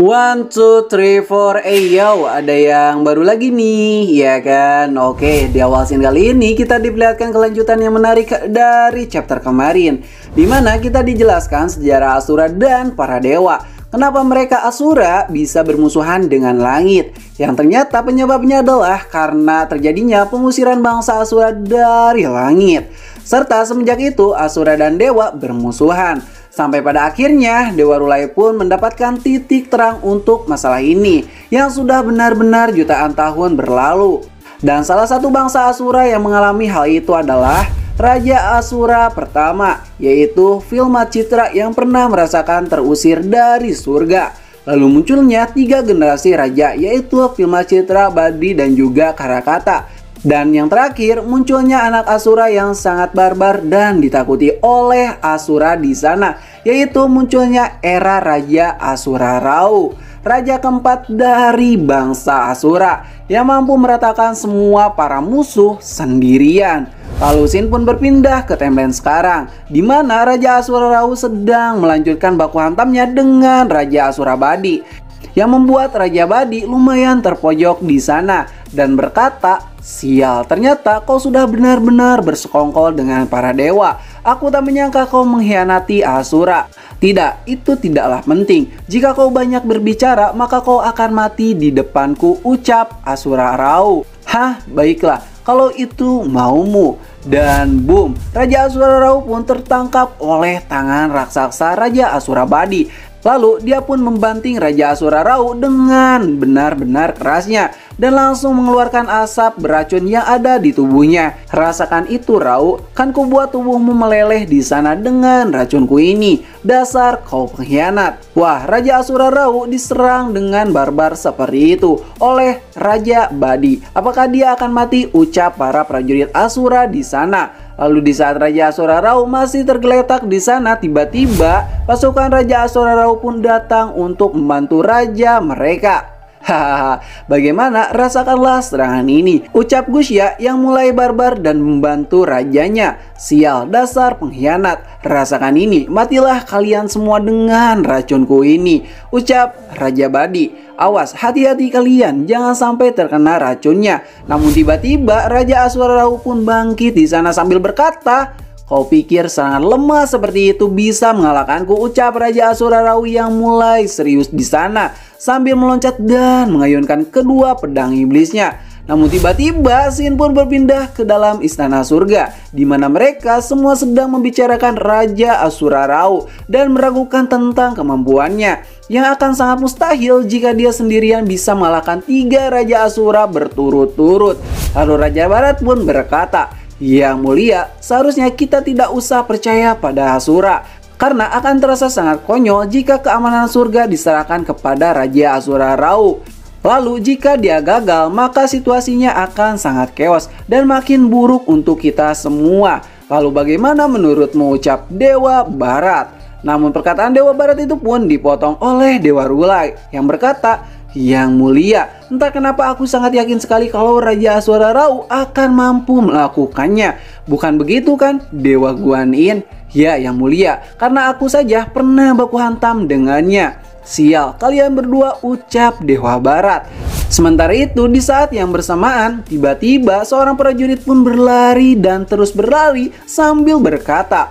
One, two, three, four, yo, ada yang baru lagi nih, ya kan? Oke, di awal scene kali ini kita diperlihatkan kelanjutan yang menarik dari chapter kemarin, dimana kita dijelaskan sejarah Asura dan para dewa. Kenapa mereka Asura bisa bermusuhan dengan langit? Yang ternyata penyebabnya adalah karena terjadinya pengusiran bangsa Asura dari langit. Serta semenjak itu Asura dan dewa bermusuhan. Sampai pada akhirnya Dewa Rulai pun mendapatkan titik terang untuk masalah ini yang sudah benar-benar jutaan tahun berlalu. Dan salah satu bangsa Asura yang mengalami hal itu adalah Raja Asura pertama, yaitu Vilmacitra yang pernah merasakan terusir dari surga. Lalu munculnya 3 generasi raja, yaitu Vilmacitra, Badi, dan juga Karakata. Dan yang terakhir munculnya anak Asura yang sangat barbar dan ditakuti oleh Asura di sana, yaitu munculnya era Raja Asura Rau, raja keempat dari bangsa Asura yang mampu meratakan semua para musuh sendirian. Lalu scene pun berpindah ke timeline sekarang, di mana Raja Asura Rau sedang melanjutkan baku hantamnya dengan Raja Asura Badi, yang membuat Raja Badi lumayan terpojok di sana dan berkata, "Sial, ternyata kau sudah benar-benar bersekongkol dengan para dewa. Aku tak menyangka kau mengkhianati Asura. Tidak, itu tidaklah penting. Jika kau banyak berbicara, maka kau akan mati di depanku," ucap Asura Rau. "Hah, baiklah, kalau itu maumu." Dan boom, Raja Asura Rau pun tertangkap oleh tangan raksasa Raja Asura Badi. Lalu dia pun membanting Raja Asura Rau dengan benar-benar kerasnya dan langsung mengeluarkan asap beracun yang ada di tubuhnya. "Rasakan itu, Rau, kan ku buat tubuhmu meleleh di sana dengan racunku ini. Dasar kau pengkhianat." Wah, Raja Asura Rau diserang dengan barbar seperti itu oleh Raja Badi. Apakah dia akan mati? Ucap para prajurit Asura di sana. Lalu di saat Raja Asura Rau masih tergeletak di sana, tiba-tiba pasukan Raja Asura Rau pun datang untuk membantu raja mereka. Hahaha, bagaimana? Rasakanlah serangan ini, ucap Gusya yang mulai barbar dan membantu rajanya. "Sial, dasar pengkhianat. Rasakan ini, matilah kalian semua dengan racunku ini," ucap Raja Badi. "Awas, hati-hati kalian, jangan sampai terkena racunnya." Namun tiba-tiba Raja Asura Rau pun bangkit di sana sambil berkata, "Kau pikir serangan lemah seperti itu bisa mengalahkanku?" ucap Raja Asura Rau yang mulai serius di sana sambil meloncat dan mengayunkan kedua pedang iblisnya. Namun tiba-tiba scene pun berpindah ke dalam istana surga, di mana mereka semua sedang membicarakan Raja Asura Rau dan meragukan tentang kemampuannya yang akan sangat mustahil jika dia sendirian bisa mengalahkan 3 Raja Asura berturut-turut. Lalu Raja Barat pun berkata, "Yang mulia, seharusnya kita tidak usah percaya pada Asura, karena akan terasa sangat konyol jika keamanan surga diserahkan kepada Raja Asura Rau. Lalu jika dia gagal, maka situasinya akan sangat chaos dan makin buruk untuk kita semua. Lalu bagaimana menurutmu?" ucap Dewa Barat. Namun perkataan Dewa Barat itu pun dipotong oleh Dewa Rulai yang berkata, "Yang mulia, entah kenapa aku sangat yakin sekali kalau Raja Asura Rau akan mampu melakukannya. Bukan begitu kan, Dewa Guan Yin?" "Ya, yang mulia, karena aku saja pernah baku hantam dengannya." "Sial, kalian berdua," ucap Dewa Barat. Sementara itu di saat yang bersamaan, tiba-tiba seorang prajurit pun berlari dan terus berlari sambil berkata,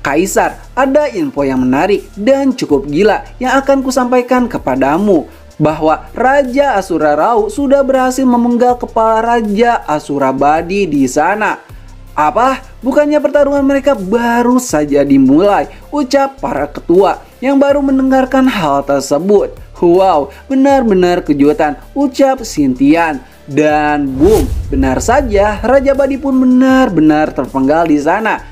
"Kaisar, ada info yang menarik dan cukup gila yang akan kusampaikan kepadamu, bahwa Raja Asura Rau sudah berhasil memenggal kepala Raja Asura Badi di sana." "Apa? Bukannya pertarungan mereka baru saja dimulai?" ucap para ketua yang baru mendengarkan hal tersebut. "Wow, benar-benar kejutan," ucap Sintian. Dan boom, benar saja Raja Badi pun benar-benar terpenggal di sana.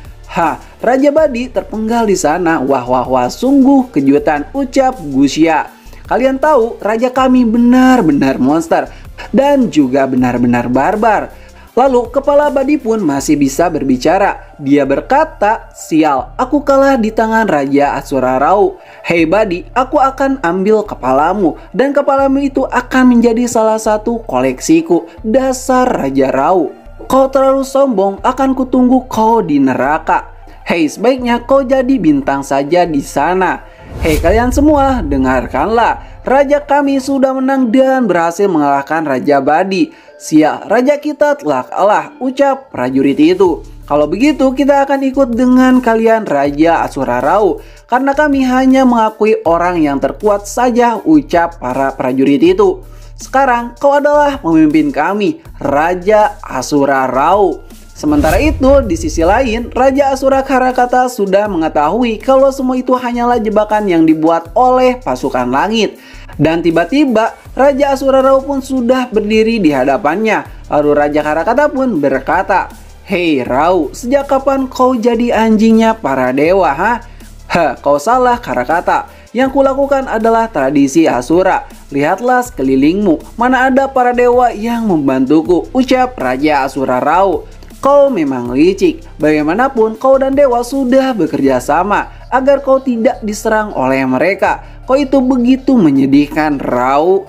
Raja Badi terpenggal di sana. Wah, sungguh kejutan," ucap Gusya. "Kalian tahu, raja kami benar-benar monster dan juga benar-benar barbar." Lalu kepala Badi pun masih bisa berbicara. Dia berkata, "Sial, aku kalah di tangan Raja Asura Rau. Hei Badi, aku akan ambil kepalamu dan kepalamu itu akan menjadi salah satu koleksiku. Dasar Raja Rau, kau terlalu sombong, akan kutunggu kau di neraka. Hei, sebaiknya kau jadi bintang saja di sana." Hei kalian semua, dengarkanlah. Raja kami sudah menang dan berhasil mengalahkan Raja Badi. Sial, raja kita telah kalah, ucap prajurit itu. Kalau begitu kita akan ikut dengan kalian Raja Asura Rau, karena kami hanya mengakui orang yang terkuat saja, ucap para prajurit itu. Sekarang kau adalah pemimpin kami, Raja Asura Rau. Sementara itu, di sisi lain, Raja Asura Karakata sudah mengetahui kalau semua itu hanyalah jebakan yang dibuat oleh pasukan langit. Dan tiba-tiba, Raja Asura Rau pun sudah berdiri di hadapannya. Lalu Raja Karakata pun berkata, "Hei Rau, sejak kapan kau jadi anjingnya para dewa, ha?" Kau salah Karakata. Yang kulakukan adalah tradisi Asura. Lihatlah sekelilingmu, mana ada para dewa yang membantuku, ucap Raja Asura Rau. Kau memang licik, bagaimanapun kau dan dewa sudah bekerja sama agar kau tidak diserang oleh mereka. Kau itu begitu menyedihkan, Rau.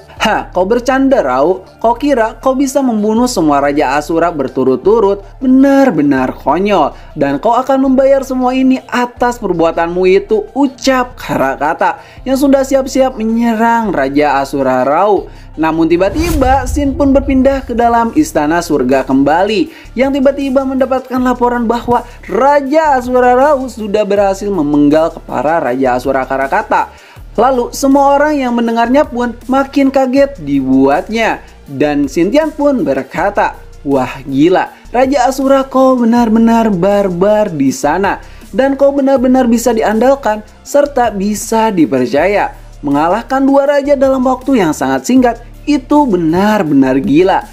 Kau bercanda, Rau. Kau kira kau bisa membunuh semua Raja Asura berturut-turut? Benar-benar konyol. Dan kau akan membayar semua ini atas perbuatanmu itu, ucap Karakata yang sudah siap-siap menyerang Raja Asura Rau. Namun tiba-tiba Sin pun berpindah ke dalam istana surga kembali, yang tiba-tiba mendapatkan laporan bahwa Raja Asura Rau sudah berhasil memenggal kepala Raja Asura Karakata. Lalu semua orang yang mendengarnya pun makin kaget dibuatnya. Dan Sintian pun berkata, "Wah gila, Raja Asura kau benar-benar barbar di sana. Dan kau benar-benar bisa diandalkan serta bisa dipercaya. Mengalahkan dua raja dalam waktu yang sangat singkat, itu benar-benar gila.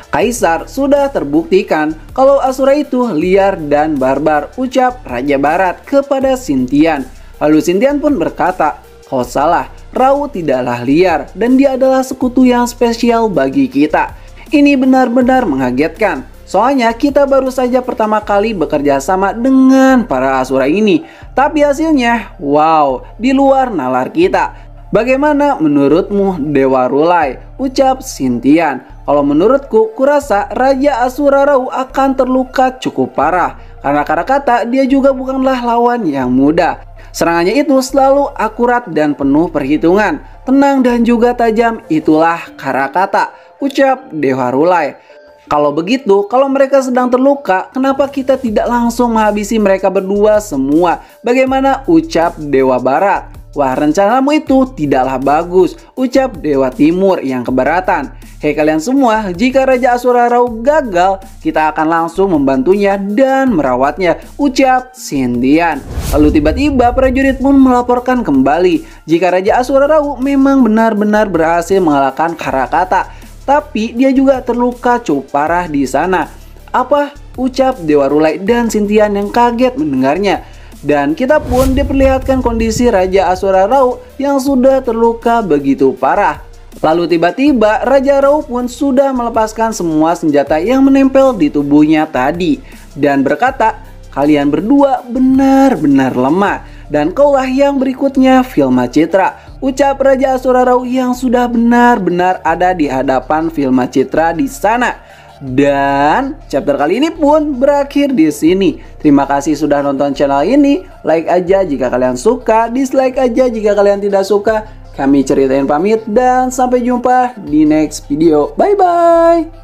Kaisar sudah terbuktikan kalau Asura itu liar dan barbar," ucap Raja Barat kepada Sintian. Lalu Sintian pun berkata, "Kau salah, Rau tidaklah liar dan dia adalah sekutu yang spesial bagi kita. Ini benar-benar mengagetkan. Soalnya kita baru saja pertama kali bekerja sama dengan para Asura ini. Tapi hasilnya, wow, di luar nalar kita. Bagaimana menurutmu Dewa Rulai?" ucap Sintian. "Kalau menurutku, kurasa Raja Asura Rau akan terluka cukup parah. Karena Karakata dia juga bukanlah lawan yang mudah. Serangannya itu selalu akurat dan penuh perhitungan. Tenang dan juga tajam, itulah Karakata," ucap Dewa Rulai. "Kalau begitu, kalau mereka sedang terluka, kenapa kita tidak langsung menghabisi mereka berdua semua? Bagaimana?" ucap Dewa Barat. "Wah, rencanamu itu tidaklah bagus," ucap Dewa Timur yang keberatan. "Hei kalian semua, jika Raja Asura Rau gagal, kita akan langsung membantunya dan merawatnya," ucap Sintian. Lalu tiba-tiba prajurit pun melaporkan kembali jika Raja Asura Rau memang benar-benar berhasil mengalahkan Karakata. Tapi dia juga terluka cukup parah di sana. "Apa?" ucap Dewa Rulai dan Sintian yang kaget mendengarnya. Dan kita pun diperlihatkan kondisi Raja Asura Rau yang sudah terluka begitu parah. Lalu tiba-tiba Raja Rau pun sudah melepaskan semua senjata yang menempel di tubuhnya tadi. Dan berkata, "Kalian berdua benar-benar lemah. Dan kaulah yang berikutnya Vilma Citra," ucap Raja Asura Rau yang sudah benar-benar ada di hadapan Vilma Citra di sana. Dan chapter kali ini pun berakhir di sini. Terima kasih sudah nonton channel ini. Like aja jika kalian suka, dislike aja jika kalian tidak suka. Kami Ceritain pamit dan sampai jumpa di next video. Bye bye.